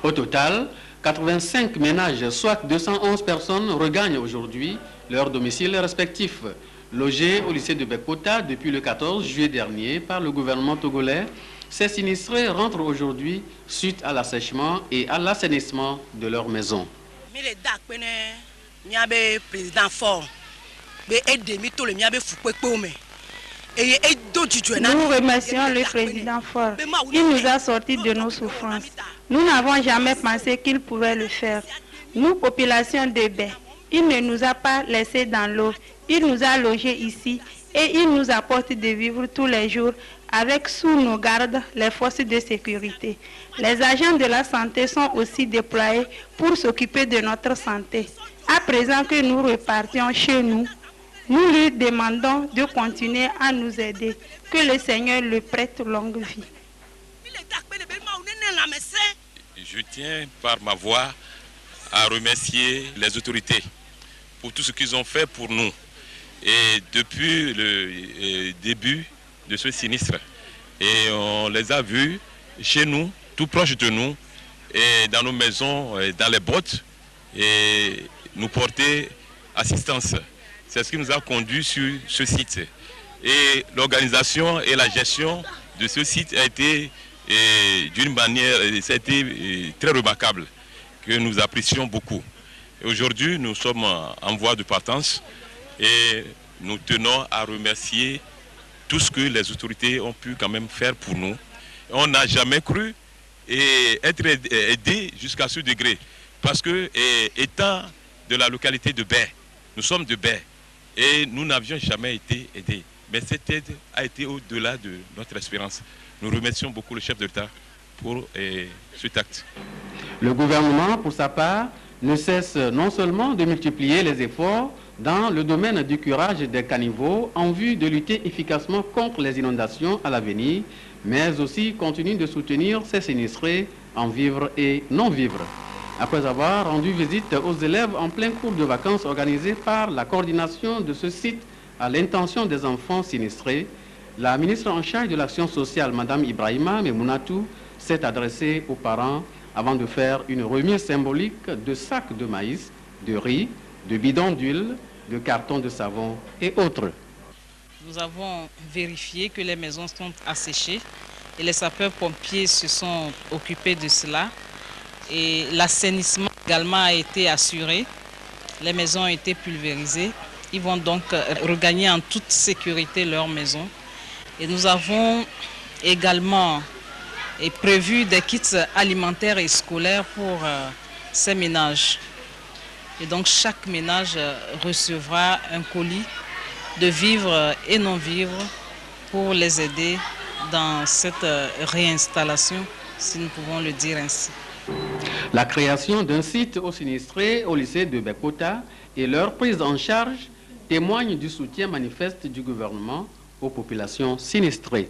Au total, 85 ménages, soit 211 personnes, regagnent aujourd'hui leur domicile respectif. Logés au lycée de Bekota depuis le 14 juillet dernier par le gouvernement togolais, ces sinistrés rentrent aujourd'hui suite à l'assèchement et à l'assainissement de leur maison. Nous remercions le président Faure. Il nous a sortis de nos souffrances. Nous n'avons jamais pensé qu'il pouvait le faire. Nous, population de Bé, il ne nous a pas laissés dans l'eau. Il nous a logés ici et il nous apporte de vivre tous les jours avec sous nos gardes les forces de sécurité. Les agents de la santé sont aussi déployés pour s'occuper de notre santé. À présent que nous repartions chez nous, nous lui demandons de continuer à nous aider. Que le Seigneur le prête longue vie. Je tiens par ma voix à remercier les autorités pour tout ce qu'ils ont fait pour nous. Et depuis le début de ce sinistre, et on les a vus chez nous, tout proche de nous, et dans nos maisons, dans les bottes, et nous porter assistance. C'est ce qui nous a conduit sur ce site. Et l'organisation et la gestion de ce site a été d'une manière, ça a été très remarquable, que nous apprécions beaucoup. Aujourd'hui, nous sommes en voie de partance et nous tenons à remercier tout ce que les autorités ont pu quand même faire pour nous. On n'a jamais cru être aidé jusqu'à ce degré, parce que étant de la localité de Bé, nous sommes de Bé, et nous n'avions jamais été aidés. Mais cette aide a été au-delà de notre espérance. Nous remercions beaucoup le chef de l'État pour cet acte. Le gouvernement, pour sa part, ne cesse non seulement de multiplier les efforts dans le domaine du curage des caniveaux en vue de lutter efficacement contre les inondations à l'avenir, mais aussi continue de soutenir ces sinistrés en vivre et non-vivre. Après avoir rendu visite aux élèves en plein cours de vacances organisé par la coordination de ce site à l'intention des enfants sinistrés, la ministre en charge de l'action sociale, Mme Ibrahima Memounatou, s'est adressée aux parents avant de faire une remise symbolique de sacs de maïs, de riz, de bidons d'huile, de cartons de savon et autres. Nous avons vérifié que les maisons sont asséchées et les sapeurs-pompiers se sont occupés de cela. Et l'assainissement également a été assuré. Les maisons ont été pulvérisées. Ils vont donc regagner en toute sécurité leur maison. Et nous avons également prévu des kits alimentaires et scolaires pour ces ménages. Et donc chaque ménage recevra un colis de vivres et non-vivres pour les aider dans cette réinstallation, si nous pouvons le dire ainsi. La création d'un site aux sinistrés au lycée de Bekota et leur prise en charge témoignent du soutien manifeste du gouvernement aux populations sinistrées.